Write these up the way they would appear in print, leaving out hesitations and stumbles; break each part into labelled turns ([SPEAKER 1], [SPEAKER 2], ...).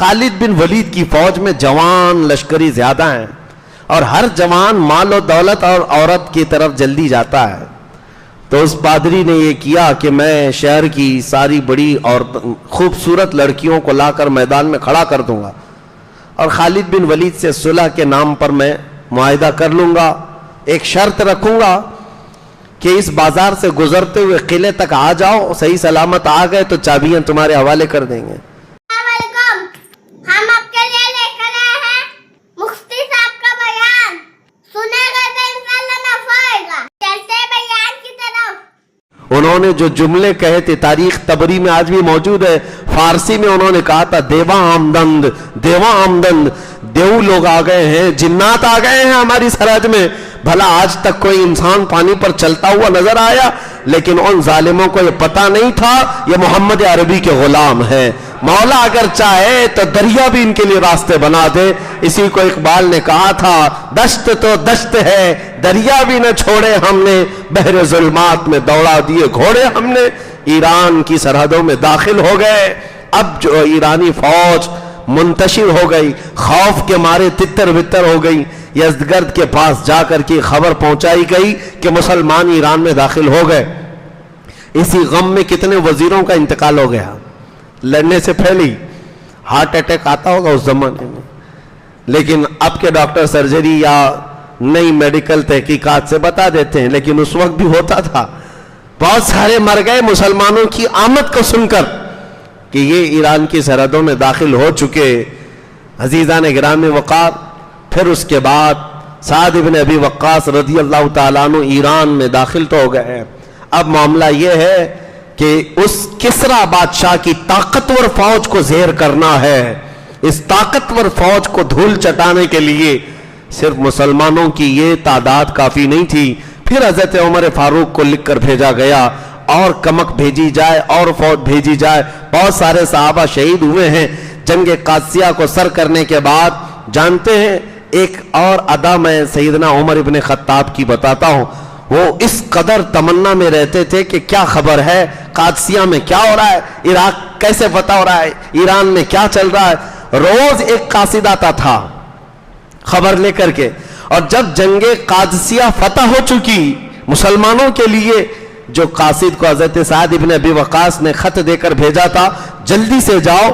[SPEAKER 1] خالد بن ولید کی فوج میں جوان لشکری زیادہ ہیں اور ہر جوان مال و دولت اور عورت کی طرف جلدی جاتا ہے. تو اس پادری نے یہ کیا کہ میں شہر کی ساری بڑی اور خوبصورت لڑکیوں کو لا کر میدان میں کھڑا کر دوں گا اور خالد بن ولید سے صلح کے نام پر میں معاہدہ کر لوں گا. ایک شرط رکھوں گا کہ اس بازار سے گزرتے ہوئے قلعے تک آ جاؤ, صحیح سلامت آ گئے تو چابیاں تمہارے حوالے کر دیں گے.
[SPEAKER 2] ہم آپ کے لیے لے کر آئے ہیں مفتی صاحب کا بیان, سنے گا تو انشاءاللہ نفع ہوئے گا. چلتے بیان کی طرف.
[SPEAKER 1] انہوں نے جو جملے کہے تھے تاریخ طبری میں آج بھی موجود ہے. فارسی میں انہوں نے کہا تھا دیوا آمدند, دیوا آمدند, دیو لوگ آ گئے ہیں, جنات آ گئے ہیں ہماری سرحد میں. بھلا آج تک کوئی انسان پانی پر چلتا ہوا نظر آیا؟ لیکن ان ظالموں کو یہ پتا نہیں تھا یہ محمد عربی کے غلام ہیں. مولا اگر چاہے تو دریا بھی ان کے لیے راستے بنا دے. اسی کو اقبال نے کہا تھا, دشت تو دشت ہے دریا بھی نہ چھوڑے ہم نے, بحر ظلمات میں دوڑا دیے گھوڑے ہم نے. ایران کی سرحدوں میں داخل ہو گئے. اب جو ایرانی فوج منتشر ہو گئی, خوف کے مارے تتر بتر ہو گئی. یزدگرد کے پاس جا کر کے خبر پہنچائی گئی کہ مسلمان ایران میں داخل ہو گئے. اسی غم میں کتنے وزیروں کا انتقال ہو گیا. لڑنے سے پہلے ہارٹ اٹیک آتا ہوگا اس زمانے میں, لیکن اب کے ڈاکٹر سرجری یا نئی میڈیکل تحقیقات سے بتا دیتے ہیں, لیکن اس وقت بھی ہوتا تھا. بہت سارے مر گئے مسلمانوں کی آمد کو سن کر کہ یہ ایران کی سرحدوں میں داخل ہو چکے. عزیزان گرامی وقار, پھر اس کے بعد سعد بن ابی وقاص رضی اللہ تعالیٰ عنہ ایران میں داخل تو ہو گئے ہیں. اب معاملہ یہ ہے کہ اس کسرا بادشاہ کی طاقتور فوج کو زیر کرنا ہے. اس طاقتور فوج کو دھول چٹانے کے لیے صرف مسلمانوں کی یہ تعداد کافی نہیں تھی. پھر حضرت عمر فاروق کو لکھ کر بھیجا گیا اور کمک بھیجی جائے اور فوج بھیجی جائے. بہت سارے صحابہ شہید ہوئے ہیں جنگ قادسیہ کو سر کرنے کے بعد. جانتے ہیں ایک اور ادا میں سیدنا عمر ابن خطاب کی بتاتا ہوں. وہ اس قدر تمنا میں رہتے تھے کہ کیا خبر ہے, قادسیہ میں کیا ہو رہا ہے, عراق کیسے فتح ہو رہا ہے, ایران میں کیا چل رہا ہے. روز ایک قاصد آتا تھا خبر لے کر کے, اور جب جنگ قادسیہ فتح ہو چکی مسلمانوں کے لیے, جو قاصد کو حضرت سعد ابن ابی وقاص نے خط دے کر بھیجا تھا, جلدی سے جاؤ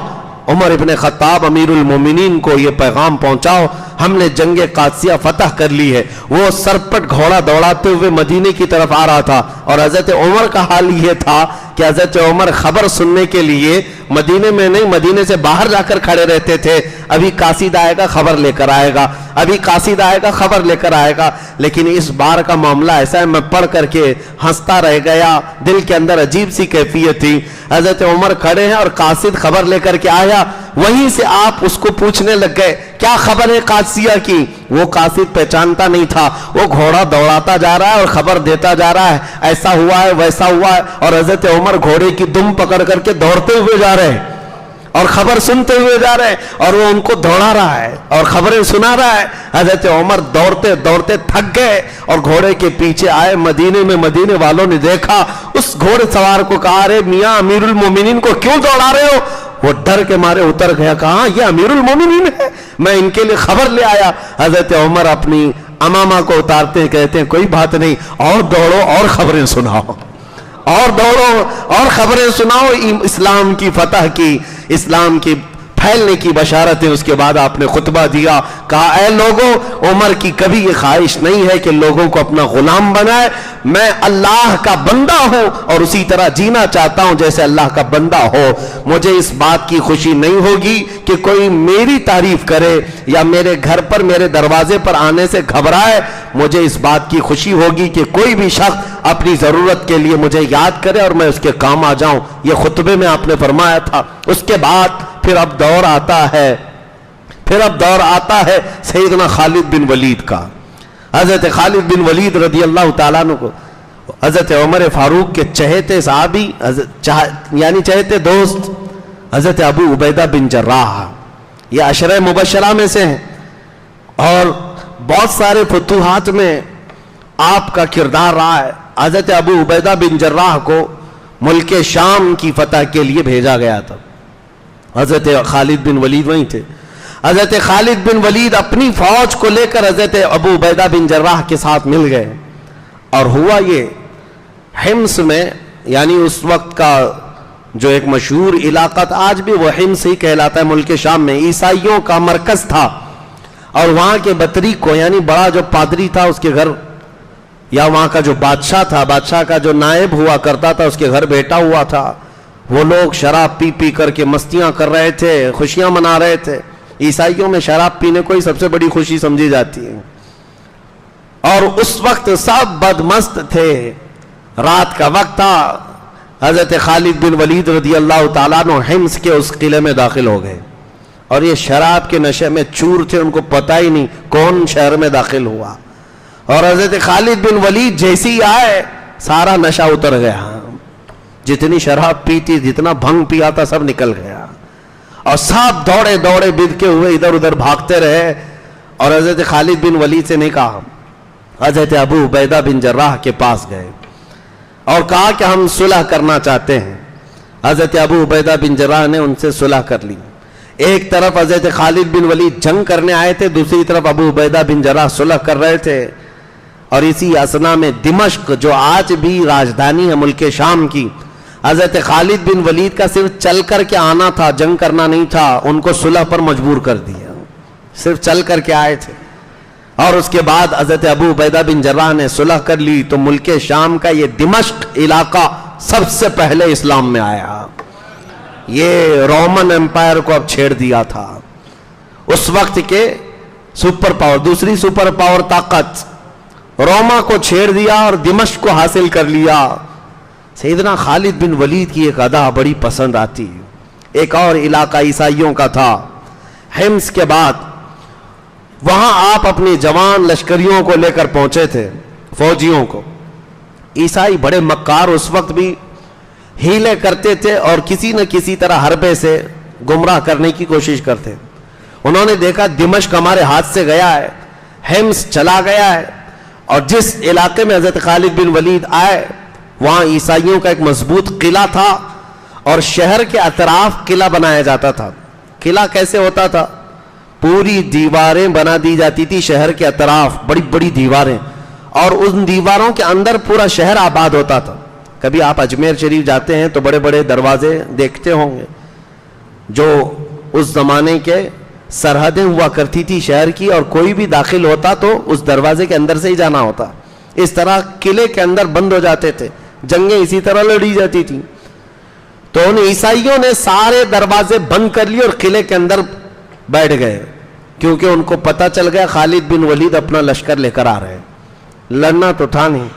[SPEAKER 1] عمر ابن خطاب امیر المومنین کو یہ پیغام پہنچاؤ, ہم نے جنگ قادسیہ فتح کر لی ہے. وہ سرپٹ گھوڑا دوڑاتے ہوئے مدینے کی طرف آ رہا تھا, اور حضرت عمر کا حال یہ تھا کہ حضرت عمر خبر سننے کے لیے مدینے میں نہیں, مدینے سے باہر جا کر کھڑے رہتے تھے. ابھی قاصد آئے گا خبر لے کر آئے گا, ابھی قاصد آئے گا خبر لے کر آئے گا. لیکن اس بار کا معاملہ ایسا ہے, میں پڑھ کر کے ہنستا رہ گیا, دل کے اندر عجیب سی کیفیت تھی. حضرت عمر کھڑے ہیں اور قاصد خبر لے کر کے آیا, وہیں سے آپ اس کو پوچھنے لگ گئے کیا خبر ہے قادسیہ کی. وہ قاصد پہچانتا نہیں تھا, وہ گھوڑا دوڑاتا جا رہا ہے اور خبر دیتا جا رہا ہے, ایسا ہوا ہے ویسا ہوا ہے. اور حضرت عمر گھوڑے کی دم پکڑ کر کے دوڑتے ہوئے جا رہے ہیں اور خبر سنتے ہوئے جا رہے ہیں, اور وہ ان کو دوڑا رہا ہے اور خبریں سنا رہا ہے. حضرت عمر دوڑتے دوڑتے تھک گئے اور گھوڑے کے پیچھے آئے. مدینے میں مدینے والوں نے دیکھا, اس گھوڑے سوار کو کہا, ارے میاں امیر المومنین کو کیوں دوڑا رہے ہو؟ وہ ڈر کے مارے اتر گیا, کہا یہ امیر المومنین ہے, میں ان کے لیے خبر لے آیا. حضرت عمر اپنی امامہ کو اتارتے کہتے ہیں کوئی بات نہیں, اور دوڑو اور خبریں سناؤ, اور دوڑو اور خبریں سناؤ اسلام کی فتح کی, اسلام کی پھیلنے کی بشارت ہے. اس کے بعد آپ نے خطبہ دیا, کہا اے لوگوں, عمر کی کبھی یہ خواہش نہیں ہے کہ لوگوں کو اپنا غلام بنائے. میں اللہ کا بندہ ہوں اور اسی طرح جینا چاہتا ہوں جیسے اللہ کا بندہ ہو. مجھے اس بات کی خوشی نہیں ہوگی کہ کوئی میری تعریف کرے یا میرے گھر پر میرے دروازے پر آنے سے گھبرائے. مجھے اس بات کی خوشی ہوگی کہ کوئی بھی شخص اپنی ضرورت کے لیے مجھے یاد کرے اور میں اس کے کام آ جاؤں. یہ خطبے میں آپ نے فرمایا تھا. اس کے بعد پھر اب دور آتا ہے سیدنا خالد بن ولید کا. حضرت خالد بن ولید رضی اللہ تعالیٰ عنہ کو حضرت عمر فاروق کے چہیتے صحابی یعنی چہیتے دوست حضرت ابو عبیدہ بن جراح, یہ عشرہ مبشرہ میں سے ہیں, اور بہت سارے فتوحات میں آپ کا کردار رہا ہے. حضرت ابو عبیدہ بن جراح کو ملک شام کی فتح کے لیے بھیجا گیا تھا. حضرت خالد بن ولید وہیں تھے. حضرت خالد بن ولید اپنی فوج کو لے کر حضرت ابو عبیدہ بن جراح کے ساتھ مل گئے. اور ہوا یہ حمص میں، یعنی اس وقت کا جو ایک مشہور علاقہ تھا، آج بھی وہ حمص ہی کہلاتا ہے، ملک شام میں عیسائیوں کا مرکز تھا. اور وہاں کے بطریق کو، یعنی بڑا جو پادری تھا اس کے گھر، یا وہاں کا جو بادشاہ تھا، بادشاہ کا جو نائب ہوا کرتا تھا، اس کے گھر بیٹھا ہوا تھا. وہ لوگ شراب پی پی کر کے مستیاں کر رہے تھے، خوشیاں منا رہے تھے. عیسائیوں میں شراب پینے کو ہی سب سے بڑی خوشی سمجھی جاتی ہے. اور اس وقت سب بدمست تھے، رات کا وقت تھا. حضرت خالد بن ولید رضی اللہ تعالیٰ عنہ حمص کے اس قلعے میں داخل ہو گئے، اور یہ شراب کے نشے میں چور تھے، ان کو پتہ ہی نہیں کون شہر میں داخل ہوا. اور حضرت خالد بن ولید جیسے ہی آئے سارا نشہ اتر گیا، جتنی شراب پیتی، جتنا بھنگ پیا تھا سب نکل گیا. اور سب دوڑے دوڑے بد کے ہوئے ادھر ادھر بھاگتے رہے. اور حضرت خالد بن ولید سے نہیں کہا، حضرت ابو عبیدہ بن جراح کے پاس گئے اور کہا کہ ہم صلح کرنا چاہتے ہیں. حضرت ابو عبیدہ بن جراح نے ان سے صلح کر لی. ایک طرف حضرت خالد بن ولید جنگ کرنے آئے تھے، دوسری طرف ابو عبیدہ بن جراح صلح کر رہے تھے. اور اسی اثنا میں دمشق، جو آج بھی راجدھانی ہے ملک شام کی، حضرت خالد بن ولید کا صرف چل کر کے آنا تھا، جنگ کرنا نہیں تھا. ان کو صلح پر مجبور کر دیا، صرف چل کر کے آئے تھے. اور اس کے بعد حضرت ابو عبیدہ بن جراح نے صلح کر لی تو ملک شام کا یہ دمشق علاقہ سب سے پہلے اسلام میں آیا. یہ رومن امپائر کو اب چھیڑ دیا تھا. اس وقت کے سپر پاور، دوسری سپر پاور طاقت روما کو چھیڑ دیا اور دمشق کو حاصل کر لیا. سیدنا خالد بن ولید کی ایک ادا بڑی پسند آتی. ایک اور علاقہ عیسائیوں کا تھا حمص کے بعد، وہاں آپ اپنی جوان لشکریوں کو لے کر پہنچے تھے، فوجیوں کو. عیسائی بڑے مکار اس وقت بھی ہیلے کرتے تھے اور کسی نہ کسی طرح حربے سے گمراہ کرنے کی کوشش کرتے. انہوں نے دیکھا دمشق ہمارے ہاتھ سے گیا ہے، حمص چلا گیا ہے. اور جس علاقے میں حضرت خالد بن ولید آئے وہاں عیسائیوں کا ایک مضبوط قلعہ تھا، اور شہر کے اطراف قلعہ بنایا جاتا تھا. قلعہ کیسے ہوتا تھا؟ پوری دیواریں بنا دی جاتی تھی شہر کے اطراف، بڑی بڑی دیواریں، اور ان دیواروں کے اندر پورا شہر آباد ہوتا تھا. کبھی آپ اجمیر شریف جاتے ہیں تو بڑے بڑے دروازے دیکھتے ہوں گے، جو اس زمانے کے سرحدیں ہوا کرتی تھی شہر کی، اور کوئی بھی داخل ہوتا تو اس دروازے کے اندر سے ہی جانا ہوتا. اس طرح قلعے کے اندر بند ہو جاتے تھے، جنگیں اسی طرح لڑی جاتی تھی. تو ان عیسائیوں نے سارے دروازے بند کر لیے اور قلعے کے اندر بیٹھ گئے، کیونکہ ان کو پتہ چل گیا خالد بن ولید اپنا لشکر لے کر آ رہے ہیں. لڑنا تو تھا نہیں.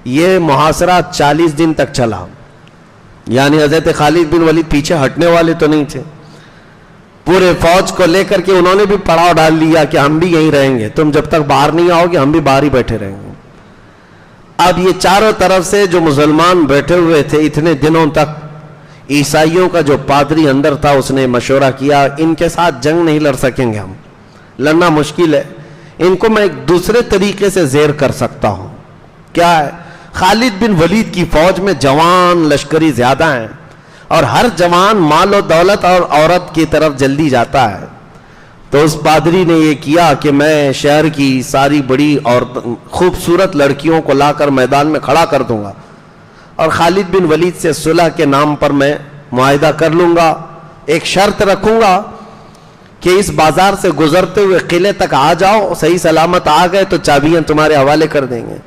[SPEAKER 1] یہ محاصرہ 40 دن تک چلا، یعنی حضرت خالد بن ولید پیچھے ہٹنے والے تو نہیں تھے. پورے فوج کو لے کر کے انہوں نے بھی پڑاؤ ڈال لیا کہ ہم بھی یہیں رہیں گے، تم جب تک باہر نہیں آؤ گے ہم بھی باہر ہی بیٹھے رہیں گے. اب یہ چاروں طرف سے جو مسلمان بیٹھے ہوئے تھے اتنے دنوں تک، عیسائیوں کا جو پادری اندر تھا اس نے مشورہ کیا ان کے ساتھ جنگ نہیں لڑ سکیں گے، ہم لڑنا مشکل ہے، ان کو میں ایک دوسرے طریقے سے زیر کر سکتا ہوں. کیا ہے؟ خالد بن ولید کی فوج میں جوان لشکری زیادہ ہیں، اور ہر جوان مال و دولت اور عورت کی طرف جلدی جاتا ہے. تو اس پادری نے یہ کیا کہ میں شہر کی ساری بڑی اور خوبصورت لڑکیوں کو لا کر میدان میں کھڑا کر دوں گا، اور خالد بن ولید سے صلح کے نام پر میں معاہدہ کر لوں گا. ایک شرط رکھوں گا کہ اس بازار سے گزرتے ہوئے قلعے تک آ جاؤ، صحیح سلامت آ گئے تو چابیاں تمہارے حوالے کر دیں گے.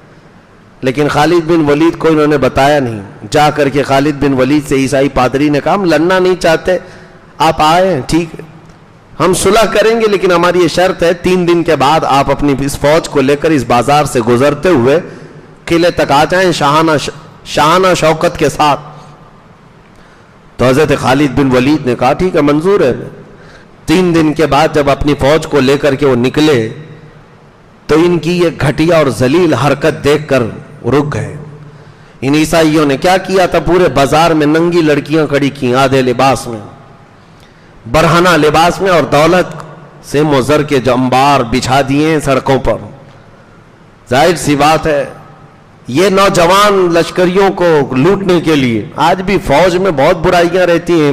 [SPEAKER 1] لیکن خالد بن ولید کو انہوں نے بتایا نہیں. جا کر کے خالد بن ولید سے عیسائی پادری نے کہا ہم لڑنا نہیں چاہتے، آپ آئے ہیں ٹھیک ہے، ہم صلح کریں گے، لیکن ہماری یہ شرط ہے 3 دن کے بعد آپ اپنی اس فوج کو لے کر اس بازار سے گزرتے ہوئے قلعے تک آ جائیں شاہانہ شوکت کے ساتھ. تو حضرت خالد بن ولید نے کہا ٹھیک ہے منظور ہے. 3 دن کے بعد جب اپنی فوج کو لے کر کے وہ نکلے تو ان کی یہ گھٹیا اور ذلیل حرکت دیکھ کر رک گئے. ان عیسائیوں نے کیا کیا تھا؟ پورے بازار میں ننگی لڑکیاں کھڑی کی، آدھے لباس میں، برہنہ لباس میں، اور دولت سے مزر کے جو انبار بچھا دیے ہیں سڑکوں پر. ظاہر سی بات ہے یہ نوجوان لشکریوں کو لوٹنے کے لیے. آج بھی فوج میں بہت برائیاں رہتی ہیں،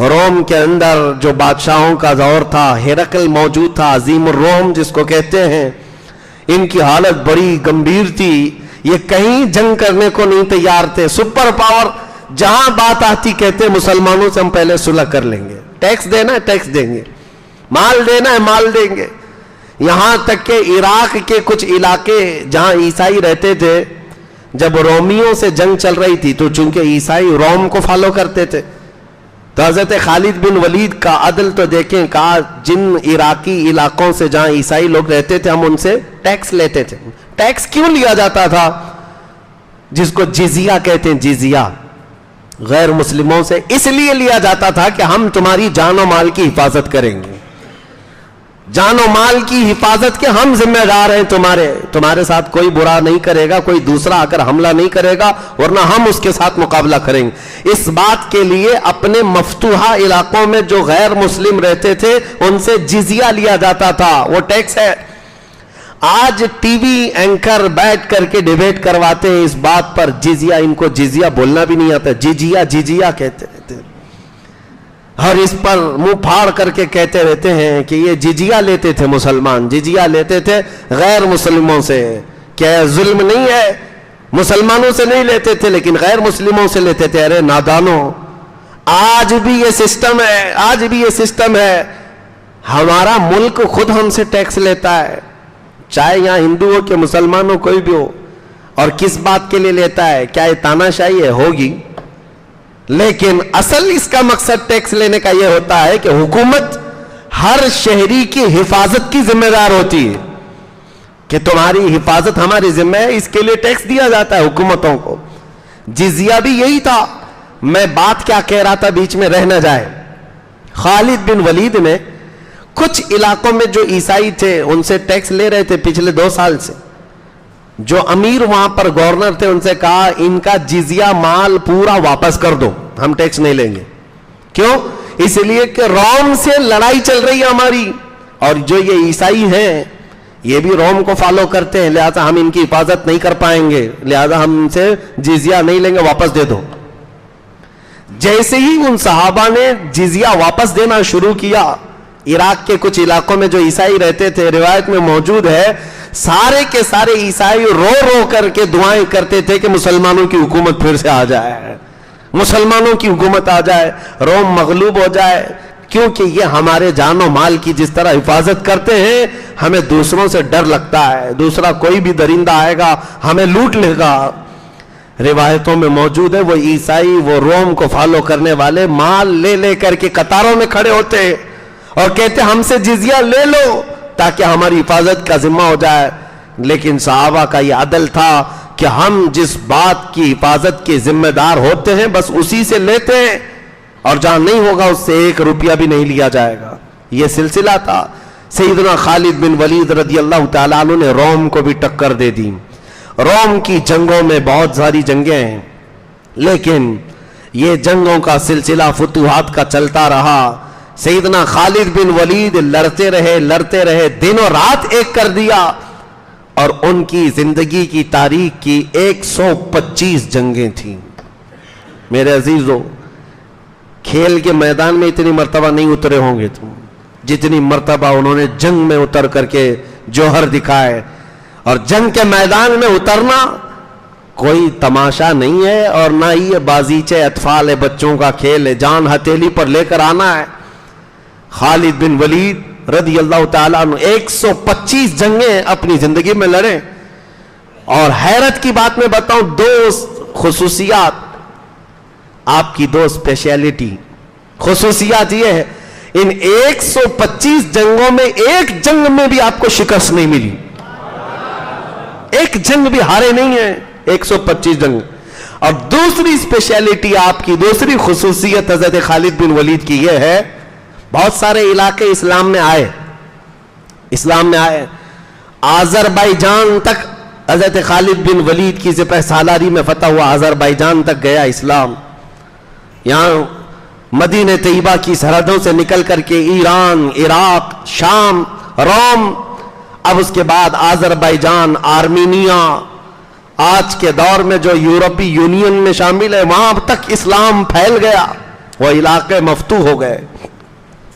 [SPEAKER 1] روم کے اندر جو بادشاہوں کا دور تھا، ہرقل موجود تھا، عظیم الروم جس کو کہتے ہیں، ان کی حالت بڑی گمبھیر تھی، یہ کہیں جنگ کرنے کو نہیں تیار تھے، سپر پاور جہاں بات آتی کہتے مسلمانوں سے ہم پہلے صلح کر لیں گے، ٹیکس دینا ہے ٹیکس دیں گے، مال دینا ہے مال دیں گے۔ یہاں تک کہ عراق کے کچھ علاقے جہاں عیسائی رہتے تھے، جب رومیوں سے جنگ چل رہی تھی تو چونکہ عیسائی روم کو فالو کرتے تھے، تو حضرت خالد بن ولید کا عدل تو دیکھیں، کہا جن عراقی علاقوں سے جہاں عیسائی لوگ رہتے تھے ہم ان سے ٹیکس لیتے تھے۔ ٹیکس کیوں لیا جاتا تھا؟ جس کو جزیہ کہتے ہیں، جزیہ غیر مسلموں سے اس لیے لیا جاتا تھا کہ ہم تمہاری جان و مال کی حفاظت کریں گے، جان و مال کی حفاظت کے ہم ذمہ دار ہیں، تمہارے ساتھ کوئی برا نہیں کرے گا، کوئی دوسرا اگر حملہ نہیں کرے گا، ورنہ ہم اس کے ساتھ مقابلہ کریں گے۔ اس بات کے لیے اپنے مفتوحہ علاقوں میں جو غیر مسلم رہتے تھے ان سے جزیہ لیا جاتا تھا، وہ ٹیکس ہے۔ آج ٹی وی اینکر بیٹھ کر کے ڈیبیٹ کرواتے ہیں اس بات پر، جزیہ، ان کو جزیہ بولنا بھی نہیں آتا، جزیہ کہتے رہتے ہیں، اور اس پر منہ پھاڑ کر کے کہتے رہتے ہیں کہ یہ جزیہ لیتے تھے مسلمان، جزیہ لیتے تھے غیر مسلموں سے۔ کیا ظلم نہیں ہے؟ مسلمانوں سے نہیں لیتے تھے لیکن غیر مسلموں سے لیتے تھے۔ ارے نادانوں، آج بھی یہ سسٹم ہے، آج بھی یہ سسٹم ہے۔ ہمارا ملک خود ہم سے ٹیکس لیتا ہے، چاہے یہاں ہندو ہو کہ مسلمان ہو، کوئی بھی ہو، اور کس بات کے لیے لیتا ہے؟ کیا یہ تاناشاہی ہے؟ ہوگی، لیکن اصل اس کا مقصد ٹیکس لینے کا یہ ہوتا ہے کہ حکومت ہر شہری کی حفاظت کی ذمہ دار ہوتی ہے، کہ تمہاری حفاظت ہماری ذمہ ہے، اس کے لیے ٹیکس دیا جاتا ہے حکومتوں کو۔ جزیہ بھی یہی تھا۔ میں بات کیا کہہ رہا تھا، بیچ میں رہ نہ جائے۔ خالد بن ولید نے کچھ علاقوں میں جو عیسائی تھے ان سے ٹیکس لے رہے تھے پچھلے 2 سال سے، جو امیر وہاں پر گورنر تھے ان سے کہا ان کا جزیہ مال پورا واپس کر دو، ہم ٹیکس نہیں لیں گے۔ کیوں؟ اس لیے کہ روم سے لڑائی چل رہی ہے ہماری، اور جو یہ عیسائی ہیں یہ بھی روم کو فالو کرتے ہیں، لہذا ہم ان کی حفاظت نہیں کر پائیں گے، لہذا ہم ان سے جزیہ نہیں لیں گے، واپس دے دو۔ جیسے ہی ان صحابہ نے جزیہ واپس دینا شروع کیا، عراق کے کچھ علاقوں میں جو عیسائی رہتے تھے، روایت میں موجود ہے، سارے کے سارے عیسائی رو رو کر کے دعائیں کرتے تھے کہ مسلمانوں کی حکومت پھر سے آ جائے، مسلمانوں کی حکومت آ جائے، روم مغلوب ہو جائے، کیونکہ یہ ہمارے جان و مال کی جس طرح حفاظت کرتے ہیں، ہمیں دوسروں سے ڈر لگتا ہے، دوسرا کوئی بھی درندہ آئے گا ہمیں لوٹ لے گا۔ روایتوں میں موجود ہے وہ عیسائی، وہ روم کو فالو کرنے والے مال لے لے کر کے قطاروں میں کھڑے ہوتے اور کہتے ہم سے جزیہ لے لو تاکہ ہماری حفاظت کا ذمہ ہو جائے۔ لیکن صحابہ کا یہ عدل تھا کہ ہم جس بات کی حفاظت کے ذمہ دار ہوتے ہیں بس اسی سے لیتے ہیں، اور جہاں نہیں ہوگا اس سے 1 روپیہ بھی نہیں لیا جائے گا۔ یہ سلسلہ تھا۔ سیدنا خالد بن ولید رضی اللہ تعالیٰ عنہ نے روم کو بھی ٹکر دے دی۔ روم کی جنگوں میں بہت ساری جنگیں ہیں، لیکن یہ جنگوں کا سلسلہ فتوحات کا چلتا رہا۔ سیدنا خالد بن ولید لڑتے رہے، دن و رات ایک کر دیا، اور ان کی زندگی کی تاریخ کی 125 جنگیں تھیں۔ میرے عزیزو، کھیل کے میدان میں اتنی مرتبہ نہیں اترے ہوں گے تم جتنی مرتبہ انہوں نے جنگ میں اتر کر کے جوہر دکھائے۔ اور جنگ کے میدان میں اترنا کوئی تماشا نہیں ہے، اور نہ ہی یہ بازیچے اطفال ہے، بچوں کا کھیل ہے، جان ہتھیلی پر لے کر آنا ہے۔ خالد بن ولید رضی اللہ تعالیٰ عنہ 125 جنگیں اپنی زندگی میں لڑے، اور حیرت کی بات میں بتاؤں، 2 خصوصیات آپ کی، 2 اسپیشلٹی خصوصیات یہ ہے، ان 125 جنگوں میں ایک جنگ میں بھی آپ کو شکست نہیں ملی، ایک جنگ بھی ہارے نہیں ہیں، 125 جنگ۔ اور دوسری اسپیشلٹی آپ کی، دوسری خصوصیت حضرت خالد بن ولید کی یہ ہے، بہت سارے علاقے اسلام میں آئے، آذربائیجان تک حضرت خالد بن ولید کی سپہ سالاری میں فتح ہوا، آذربائیجان تک گیا اسلام۔ یہاں مدینہ طیبہ کی سرحدوں سے نکل کر کے ایران، عراق، شام، روم، اب اس کے بعد آذربائیجان، آرمینیا، آج کے دور میں جو یورپی یونین میں شامل ہے، وہاں تک اسلام پھیل گیا۔ وہ علاقے مفتوح ہو گئے,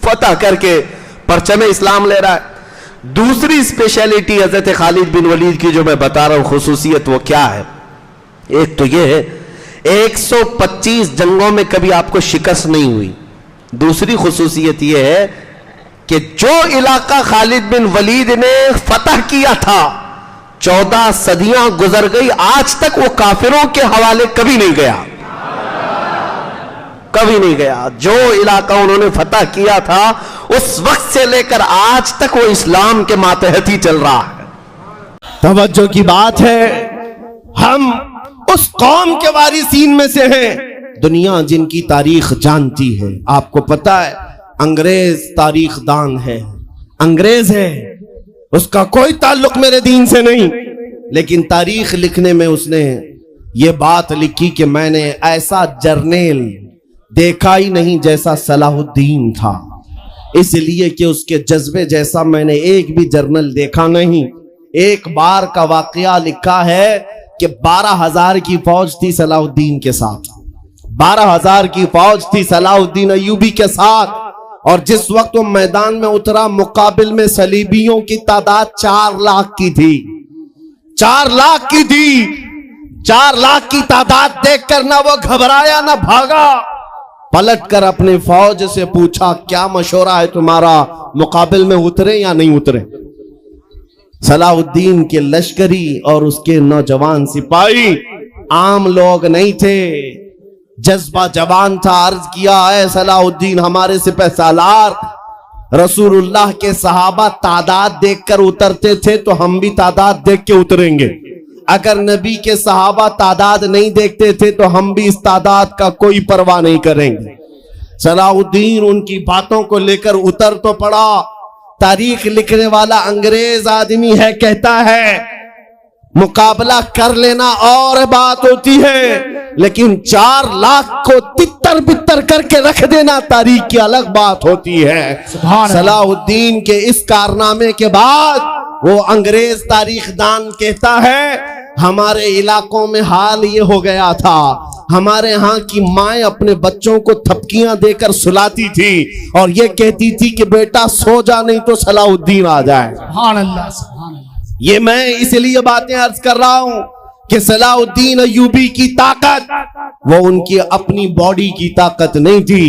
[SPEAKER 1] فتح کر کے پرچم اسلام لے رہا ہے. دوسری اسپیشلٹی حضرت خالد بن ولید کی جو میں بتا رہا ہوں خصوصیت, وہ کیا ہے؟ ایک تو یہ ہے 125 جنگوں میں کبھی آپ کو شکست نہیں ہوئی. دوسری خصوصیت یہ ہے کہ جو علاقہ خالد بن ولید نے فتح کیا تھا 14 صدیاں گزر گئی, آج تک وہ کافروں کے حوالے کبھی نہیں گیا, کبھی نہیں گیا. جو علاقہ انہوں نے فتح کیا تھا اس وقت سے لے کر آج تک وہ اسلام کے ماتحت ہی چل رہا ہے.
[SPEAKER 3] توجہ کی بات ہے, ہم اس قوم کے وارثین میں سے ہیں دنیا جن کی تاریخ جانتی ہے. آپ کو پتا ہے انگریز تاریخ دان ہے, انگریز ہے, اس کا کوئی تعلق میرے دین سے نہیں, لیکن تاریخ لکھنے میں اس نے یہ بات لکھی کہ میں نے ایسا جرنیل دیکھا ہی نہیں جیسا صلاح الدین تھا, اس لیے کہ اس کے جذبے جیسا میں نے ایک بھی جرنل دیکھا نہیں. ایک بار کا واقعہ لکھا ہے کہ 12,000 کی فوج تھی صلاح الدین کے ساتھ, 12,000 کی فوج تھی صلاح الدین ایوبی کے ساتھ, اور جس وقت وہ میدان میں اترا مقابل میں صلیبیوں کی تعداد 4 لاکھ کی تھی, 4 لاکھ کی تھی. 4 لاکھ کی تعداد دیکھ کر نہ وہ گھبرایا نہ بھاگا, پلٹ کر اپنے فوج سے پوچھا کیا مشورہ ہے تمہارا, مقابل میں اترے یا نہیں اترے؟ صلاح الدین کے لشکری اور اس کے نوجوان سپاہی عام لوگ نہیں تھے, جذبہ جوان تھا. عرض کیا ہے صلاح الدین ہمارے سپہ سالار, رسول اللہ کے صحابہ تعداد دیکھ کر اترتے تھے تو ہم بھی تعداد دیکھ کے اتریں گے, اگر نبی کے صحابہ تعداد نہیں دیکھتے تھے تو ہم بھی اس تعداد کا کوئی پرواہ نہیں کریں گے. صلاح الدین ان کی باتوں کو لے کر اتر تو پڑا. تاریخ لکھنے والا انگریز آدمی ہے, کہتا ہے مقابلہ کر لینا اور بات ہوتی ہے, لیکن 4 لاکھ کو تتر بتر کر کے رکھ دینا تاریخ کی الگ بات ہوتی ہے. صلاح الدین کے اس کارنامے کے بعد وہ انگریز تاریخ دان کہتا ہے ہمارے علاقوں میں حال یہ ہو گیا تھا, ہمارے ہاں کی مائیں اپنے بچوں کو تھپکیاں دے کر سلاتی تھی اور یہ کہتی تھی کہ بیٹا سو جا نہیں تو صلاح الدین آ جائے.
[SPEAKER 4] سبحان اللہ, سبحان اللہ.
[SPEAKER 3] یہ میں اس لیے باتیں عرض کر رہا ہوں کہ صلاح الدین ایوبی کی طاقت وہ ان کی اپنی باڈی کی طاقت نہیں تھی,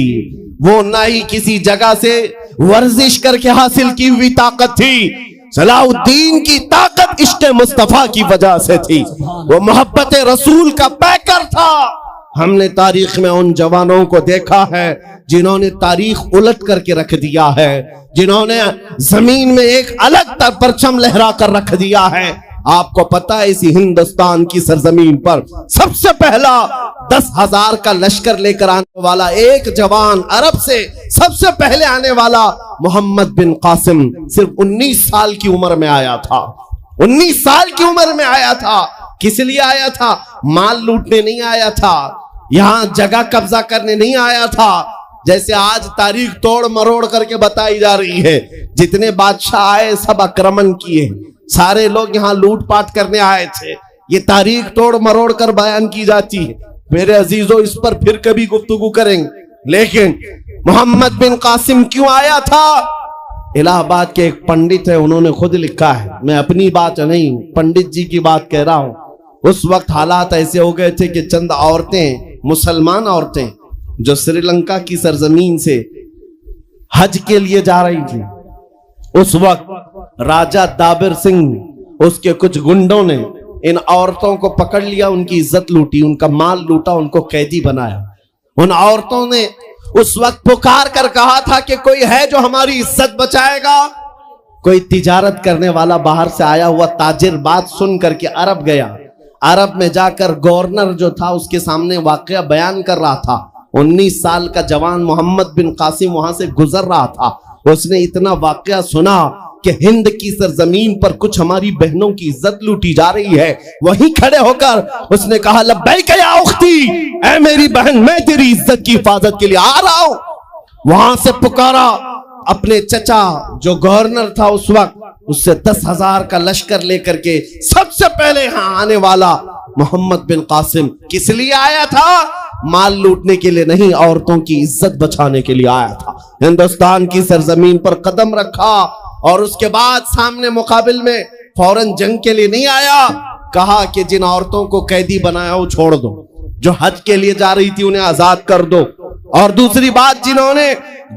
[SPEAKER 3] وہ نہ ہی کسی جگہ سے ورزش کر کے حاصل کی ہوئی طاقت تھی. صلاح الدین کی طاقت عشق مصطفیٰ کی وجہ سے تھی, وہ محبت رسول کا پیکر تھا. ہم نے تاریخ میں ان جوانوں کو دیکھا ہے جنہوں نے تاریخ الٹ کر کے رکھ دیا ہے, جنہوں نے زمین میں ایک الگ تر پرچم لہرا کر رکھ دیا ہے. آپ کو پتا ہے اسی ہندوستان کی سرزمین پر سب سے پہلا 10,000 کا لشکر لے کر آنے والا ایک جوان, عرب سے سب سے پہلے آنے والا محمد بن قاسم صرف 19 سال کی عمر میں آیا تھا. 19 سال کی عمر میں آیا تھا. کس لیے آیا تھا؟ مال لوٹنے نہیں آیا تھا, یہاں جگہ قبضہ کرنے نہیں آیا تھا. جیسے آج تاریخ توڑ مروڑ کر کے بتائی جا رہی ہے, جتنے بادشاہ آئے سب اکرمن کیے, سارے لوگ یہاں لوٹ پاٹ کرنے آئے تھے. یہ تاریخ توڑ مروڑ کر بیان کی جاتی ہے. میرے عزیزوں اس پر پھر کبھی گفتگو کریں گے, لیکن محمد بن قاسم کیوں آیا تھا؟ الہ آباد کے ایک پنڈت ہے, انہوں نے خود لکھا ہے, میں اپنی بات نہیں پنڈت جی کی بات کہہ رہا ہوں. اس وقت حالات ایسے ہو گئے تھے کہ چند عورتیں, مسلمان عورتیں جو سری لنکا کی سرزمین سے حج کے لیے جا رہی تھی, اس وقت راجہ دابر سنگھ اس کے کچھ گنڈوں نے ان عورتوں کو پکڑ لیا, ان کی عزت لوٹی, ان کا مال لوٹا, ان کو قیدی بنایا. ان عورتوں نے اس وقت پکار کر کہا تھا کہ کوئی ہے جو ہماری عزت بچائے گا. کوئی تجارت کرنے والا باہر سے آیا ہوا تاجر بات سن کر کے عرب گیا. عرب میں جا کر گورنر جو تھا اس کے سامنے واقعہ بیان کر رہا تھا. 19 سال کا جوان محمد بن قاسم وہاں سے گزر رہا تھا. اس نے اتنا واقعہ سنا کہ ہند کی سرزمین پر کچھ ہماری بہنوں کی عزت لوٹی جا رہی ہے. وہیں کھڑے ہو کر اس نے کہا لبیک یا اختی, اے میری بہن میں تیری عزت کی حفاظت کے لیے آ رہا ہوں. وہاں سے پکارا اپنے چچا جو گورنر تھا اس وقت, اس سے 10,000 کا لشکر لے کر کے سب سے پہلے یہاں آنے والا محمد بن قاسم کس لیے آیا تھا؟ مال لوٹنے کے لیے نہیں، عورتوں کی عزت بچانے کے لیے آیا تھا۔ ہندوستان کی سرزمین پر قدم رکھا اور اس کے بعد سامنے مقابل میں فوراً جنگ کے لیے نہیں آیا، کہا کہ جن عورتوں کو قیدی بنایا وہ چھوڑ دو، جو حج کے لیے جا رہی تھی انہیں آزاد کر دو، اور دوسری بات جنہوں نے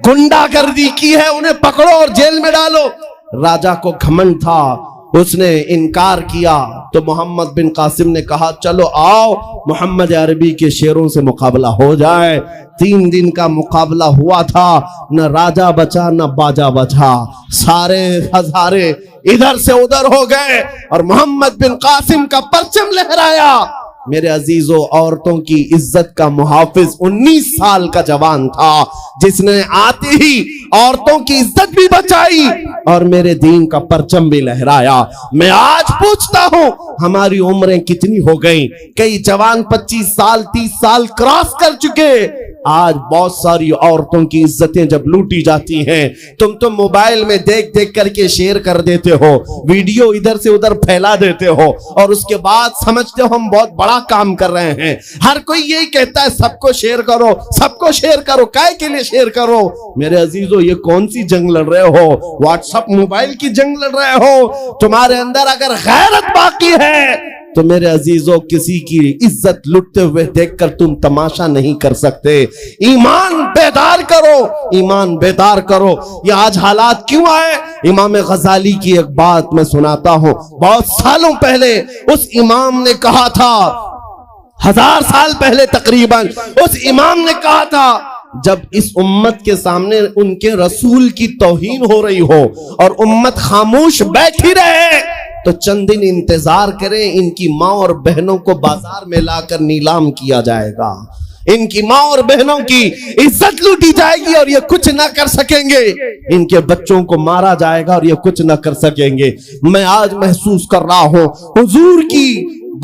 [SPEAKER 3] گنڈا گردی کی ہے انہیں پکڑو اور جیل میں ڈالو۔ راجا کو گھمنڈ تھا، اس نے انکار کیا تو محمد بن قاسم نے کہا چلو آؤ محمد عربی کے شیروں سے مقابلہ ہو جائے۔ 3 دن کا مقابلہ ہوا تھا، نہ راجا بچا نہ باجا بچا، سارے ہزارے ادھر سے ادھر ہو گئے اور محمد بن قاسم کا پرچم لہرایا۔ میرے عزیزو، عورتوں کی عزت کا محافظ 19 سال کا جوان تھا جس نے آتے ہی عورتوں کی عزت بھی بچائی اور میرے دین کا پرچم بھی لہرایا۔ میں آج پوچھتا ہوں ہماری عمریں کتنی ہو گئیں؟ کئی جوان 25 سال 30 سال کراس کر چکے، آج بہت ساری عورتوں کی عزتیں جب لوٹی جاتی ہیں تم موبائل میں دیکھ دیکھ کر کے شیئر کر دیتے ہو، ویڈیو ادھر سے ادھر پھیلا دیتے ہو اور اس کے بعد سمجھتے ہو ہم بہت بڑا کام کر رہے ہیں۔ ہر کوئی یہی کہتا ہے سب کو شیئر کرو، سب کو شیئر کرو، کائے کے لیے شیئر کرو؟ میرے عزیزو، یہ کون سی جنگ لڑ رہے ہو؟ واٹس ایپ موبائل کی جنگ لڑ رہے ہو؟ تمہارے اندر اگر غیرت باقی ہے تو میرے عزیزو کسی کی عزت لٹتے ہوئے دیکھ کر تم تماشا نہیں کر سکتے۔ ایمان بیدار کرو، ایمان بیدار کرو۔ یہ آج حالات کیوں آئے؟ امام غزالی کی ایک بات میں سناتا ہوں، بہت سالوں پہلے اس امام نے کہا تھا، 1000 سال پہلے تقریباً اس امام نے کہا تھا جب اس امت کے سامنے ان کے رسول کی توہین ہو رہی ہو اور امت خاموش بیٹھی رہے تو چند دن انتظار کریں، ان کی ماں اور بہنوں کو بازار میں لا کر نیلام کیا جائے گا، ان کی ماں اور بہنوں کی عزت لوٹی جائے گی اور یہ کچھ نہ کر سکیں گے، ان کے بچوں کو مارا جائے گا اور یہ کچھ نہ کر سکیں گے۔ میں آج محسوس کر رہا ہوں حضور کی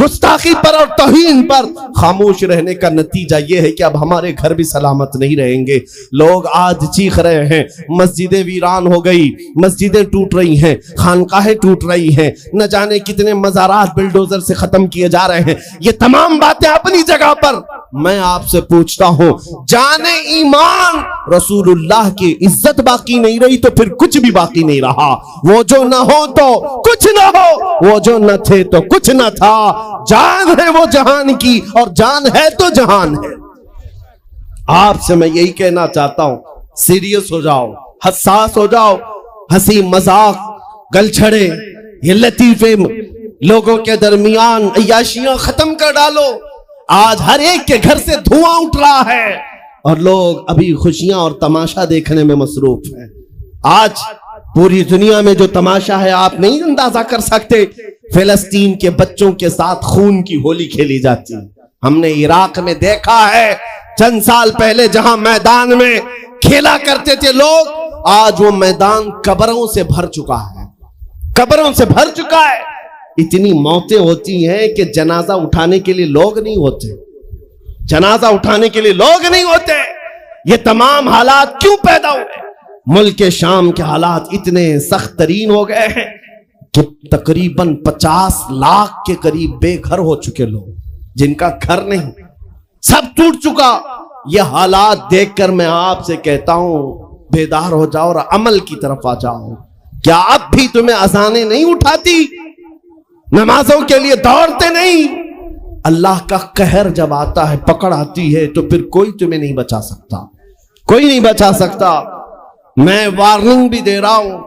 [SPEAKER 3] گستاخی پر اور توہین پر خاموش رہنے کا نتیجہ یہ ہے کہ اب ہمارے گھر بھی سلامت نہیں رہیں گے۔ لوگ آج چیخ رہے ہیں مسجدیں ویران ہو گئی، مسجدیں ٹوٹ رہی ہیں، خانقاہیں ٹوٹ رہی ہیں، نہ جانے کتنے مزارات بلڈوزر سے ختم کیے جا رہے ہیں۔ یہ تمام باتیں اپنی جگہ پر، میں آپ سے پوچھتا ہوں جان ایمان رسول اللہ کی عزت باقی نہیں رہی تو پھر کچھ بھی باقی نہیں رہا۔ وہ جو نہ ہو تو کچھ نہ ہو، وہ جو نہ تھے تو کچھ نہ تھا۔ جان ہے وہ جہان کی اور جان ہے تو جہان ہے۔ آپ سے میں یہی کہنا چاہتا ہوں، سیریس ہو جاؤ، حساس ہو جاؤ، ہنسی مذاق گل چھڑے، یہ لطیفے لوگوں کے درمیان عیاشیاں ختم کر ڈالو۔ آج ہر ایک کے گھر سے دھواں اٹھ رہا ہے اور لوگ ابھی خوشیاں اور تماشا دیکھنے میں مصروف ہیں۔ آج پوری دنیا میں جو تماشا ہے آپ نہیں اندازہ کر سکتے۔ فلسطین کے بچوں کے ساتھ خون کی ہولی کھیلی جاتی، ہم نے عراق میں دیکھا ہے چند سال پہلے جہاں میدان میں کھیلا کرتے تھے لوگ، آج وہ میدان قبروں سے بھر چکا ہے، قبروں سے بھر چکا ہے۔ اتنی موتیں ہوتی ہیں کہ جنازہ اٹھانے کے لیے لوگ نہیں ہوتے، جنازہ اٹھانے کے لیے لوگ نہیں ہوتے۔ یہ تمام حالات کیوں پیدا ہوئے؟ ملک شام کے حالات اتنے سخت ترین ہو گئے ہیں کہ تقریباً 50 لاکھ کے قریب بے گھر ہو چکے لوگ، جن کا گھر نہیں، سب ٹوٹ چکا۔ یہ حالات دیکھ کر میں آپ سے کہتا ہوں بیدار ہو جاؤ اور عمل کی طرف آ جاؤ۔ کیا اب بھی تمہیں اذانیں نہیں اٹھاتی؟ نمازوں کے لیے دوڑتے نہیں؟ اللہ کا قہر جب آتا ہے، پکڑ آتی ہے تو پھر کوئی تمہیں نہیں بچا سکتا، کوئی نہیں بچا سکتا۔ میں وارننگ بھی دے رہا ہوں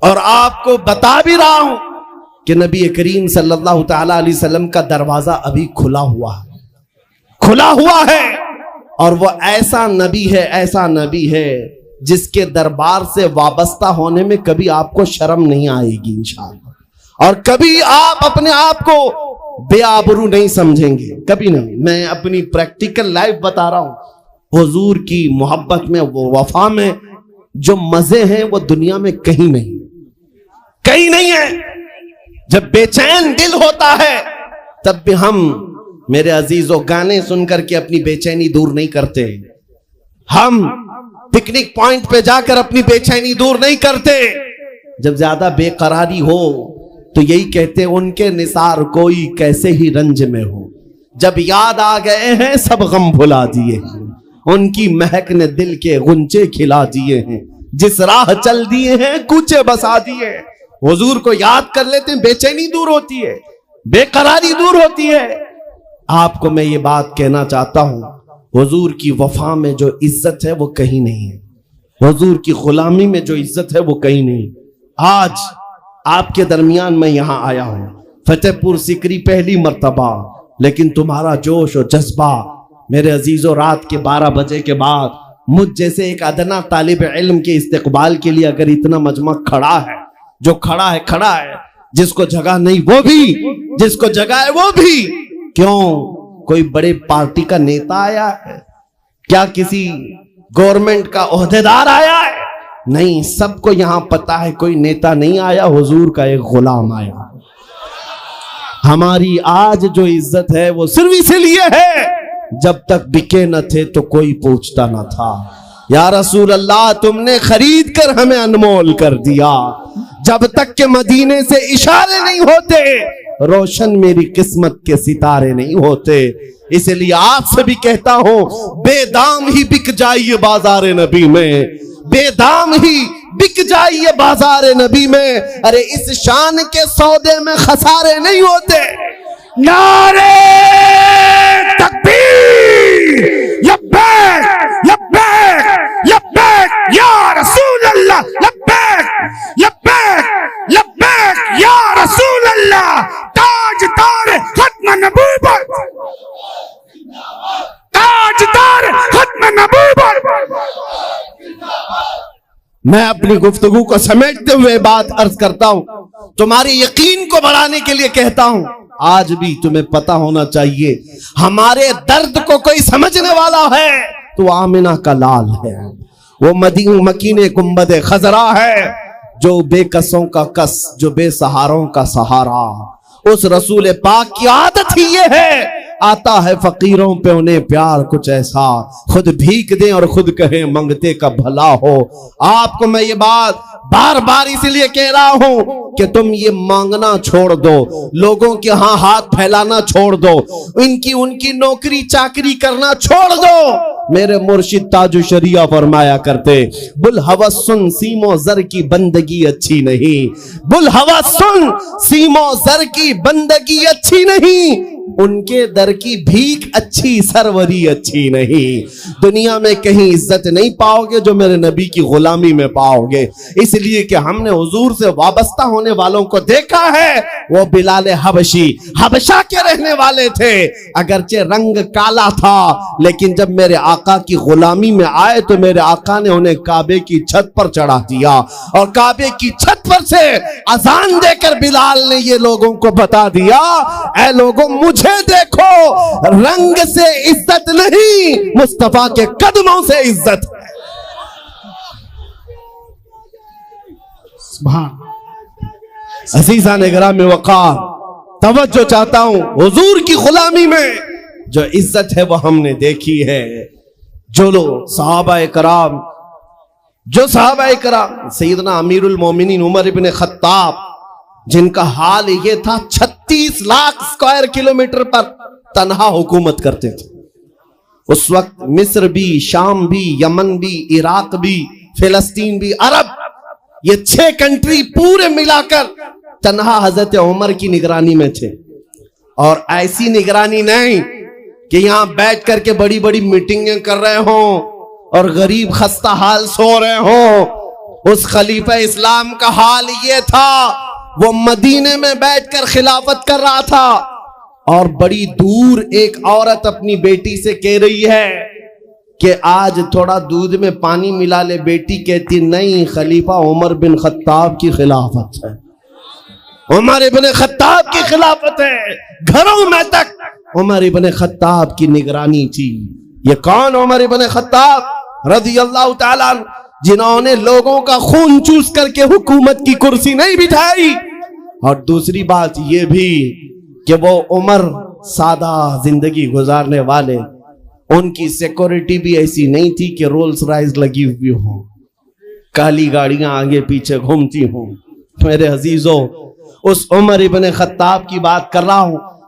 [SPEAKER 3] اور آپ کو بتا بھی رہا ہوں کہ نبی کریم صلی اللہ تعالی علیہ وسلم کا دروازہ ابھی کھلا ہوا ہے، کھلا ہوا ہے، اور وہ ایسا نبی ہے، ایسا نبی ہے جس کے دربار سے وابستہ ہونے میں کبھی آپ کو شرم نہیں آئے گی انشاءاللہ، اور کبھی آپ اپنے آپ کو بے آبرو نہیں سمجھیں گے، کبھی نہیں۔ میں اپنی پریکٹیکل لائف بتا رہا ہوں، حضور کی محبت میں، وہ وفا میں جو مزے ہیں وہ دنیا میں کہیں نہیں، کہیں نہیں ہے۔ جب بے چین دل ہوتا ہے تب بھی ہم میرے عزیزو گانے سن کر کے اپنی بے چینی دور نہیں کرتے، ہم پکنک پوائنٹ پہ جا کر اپنی بے چینی دور نہیں کرتے۔ جب زیادہ بے قراری ہو تو یہی کہتے ان کے نثار کوئی کیسے ہی رنج میں ہو، جب یاد آ گئے ہیں سب غم بھلا دیے ہیں، ان کی مہک نے دل کے غنچے کھلا دیے ہیں، جس راہ چل دیے ہیں کوچے بسا دیے ہیں۔ حضور کو یاد کر لیتے ہیں، بے چینی دور ہوتی ہے، بے قراری دور ہوتی ہے۔ آپ کو میں یہ بات کہنا چاہتا ہوں، حضور کی وفا میں جو عزت ہے وہ کہیں نہیں ہے، حضور کی غلامی میں جو عزت ہے وہ کہیں نہیں۔ آج آپ کے درمیان میں یہاں آیا ہوں، فتح پور سیکری پہلی مرتبہ، لیکن تمہارا جوش و جذبہ میرے عزیزوں، رات کے 12 بجے کے بعد مجھ جیسے ایک ادنا طالب علم کے استقبال کے لیے اگر اتنا مجمع کھڑا ہے، جو کھڑا ہے، جس کو جگہ نہیں وہ بھی، جس کو جگہ ہے وہ بھی، کیوں کوئی بڑے پارٹی کا نیتا آیا ہے؟ کیا کسی گورنمنٹ کا عہدیدار آیا ہے؟ نہیں، سب کو یہاں پتا ہے کوئی نیتا نہیں آیا، حضور کا ایک غلام آیا۔ ہماری آج جو عزت ہے وہ صرف اسی لیے ہے، جب تک بکے نہ تھے تو کوئی پوچھتا نہ تھا۔ یا رسول اللہ، تم نے خرید کر ہمیں انمول کر دیا، جب تک کہ مدینے سے اشارے نہیں ہوتے روشن میری قسمت کے ستارے نہیں ہوتے۔ اس لیے آپ سے بھی کہتا ہوں، بے دام ہی بک جائیے بازار نبی میں، بے دام ہی بک جائیے بازار نبی میں، ارے اس شان کے سودے میں خسارے نہیں ہوتے۔
[SPEAKER 4] نعرے تکبیر، لبیک لبیک لبیک یا رسول اللہ، لبیک لبیک لبیک یا رسول اللہ۔ تاجدار ختم نبوت، تاجدار ختم نبوت۔
[SPEAKER 3] میں اپنی گفتگو کو سمیٹتے ہوئے بات عرض کرتا ہوں، تمہاری یقین کو بڑھانے کے لیے کہتا ہوں، آج بھی تمہیں پتا ہونا چاہیے ہمارے درد کو کوئی سمجھنے والا ہے تو آمنہ کا لال ہے، وہ مکین گنبد خضرا ہے، جو بے کسوں کا کس، جو بے سہاروں کا سہارا۔ اس رسول پاک کی عادت ہی یہ ہے، آتا ہے فقیروں پہ انہیں پیار کچھ ایسا، خود بھیک دیں اور خود کہیں منگتے کا بھلا ہو۔ آپ کو میں یہ بات بار بار اس لیے کہہ رہا ہوں کہ تم یہ مانگنا چھوڑ دو، لوگوں کے ہاں ہاتھ پھیلانا چھوڑ دو، ان کی نوکری چاکری کرنا چھوڑ دو۔ میرے مرشد تاج الشریعہ فرمایا کرتے، بلہوس سن سیمو زر کی بندگی اچھی نہیں، بلہوس سن سیمو زر کی بندگی اچھی نہیں، ان کے در کی بھیک اچھی، سروری اچھی نہیں۔ دنیا میں کہیں عزت نہیں پاؤ گے جو میرے نبی کی غلامی میں پاؤ گے، اس لیے کہ ہم نے حضور سے وابستہ ہونے والوں کو دیکھا ہے، وہ بلال حبشی حبشہ کے رہنے والے تھے، اگرچہ رنگ کالا تھا، لیکن جب میرے آقا کی غلامی میں آئے تو میرے آقا نے انہیں کعبے کی چھت پر چڑھا دیا، اور کعبے کی چھت پر سے اذان دے کر بلال نے یہ لوگوں کو بتا دیا، اے لوگوں مجھے دیکھو، رنگ سے عزت نہیں، مصطفیٰ کے قدموں سے عزت ہے۔ عزیزان اکرام وقار، توجہ چاہتا ہوں، حضور کی غلامی میں جو عزت ہے وہ ہم نے دیکھی ہے۔ جو لوگ صحابہ کرام سیدنا امیر المومنین عمر ابن خطاب، جن کا حال یہ تھا 36 لاکھ اسکوائر کلومیٹر پر تنہا حکومت کرتے تھے۔ اس وقت مصر بھی، شام بھی، یمن بھی، عراق بھی، فلسطین بھی، عرب، یہ 6 کنٹری پورے ملا کر تنہا حضرت عمر کی نگرانی میں تھے۔ اور ایسی نگرانی نہیں کہ یہاں بیٹھ کر کے بڑی بڑی میٹنگیں کر رہے ہوں اور غریب خستہ حال سو رہے ہوں۔ اس خلیفہ اسلام کا حال یہ تھا، وہ مدینے میں بیٹھ کر خلافت کر رہا تھا، اور بڑی دور ایک عورت اپنی بیٹی سے کہہ رہی ہے کہ آج تھوڑا دودھ میں پانی ملا لے۔ بیٹی کہتی نہیں، خلیفہ عمر بن خطاب کی خلافت ہے، عمر ابن خطاب کی خلافت ہے۔ گھروں میں تک عمر ابن خطاب کی نگرانی تھی۔ یہ کون عمر ابن خطاب رضی اللہ تعالیٰ عنہ، جنہوں نے لوگوں کا خون چوس کر کے حکومت کی کرسی نہیں بٹھائی۔ اور دوسری بات یہ بھی کہ وہ عمر سادہ زندگی گزارنے والے، ان کی سیکورٹی بھی ایسی نہیں تھی کہ رولز رائز لگی ہوئی ہوں، کالی گاڑیاں آگے پیچھے گھومتی ہوں۔ میرے عزیزوں، اس عمر ابن خطاب کی بات کر رہا ہوں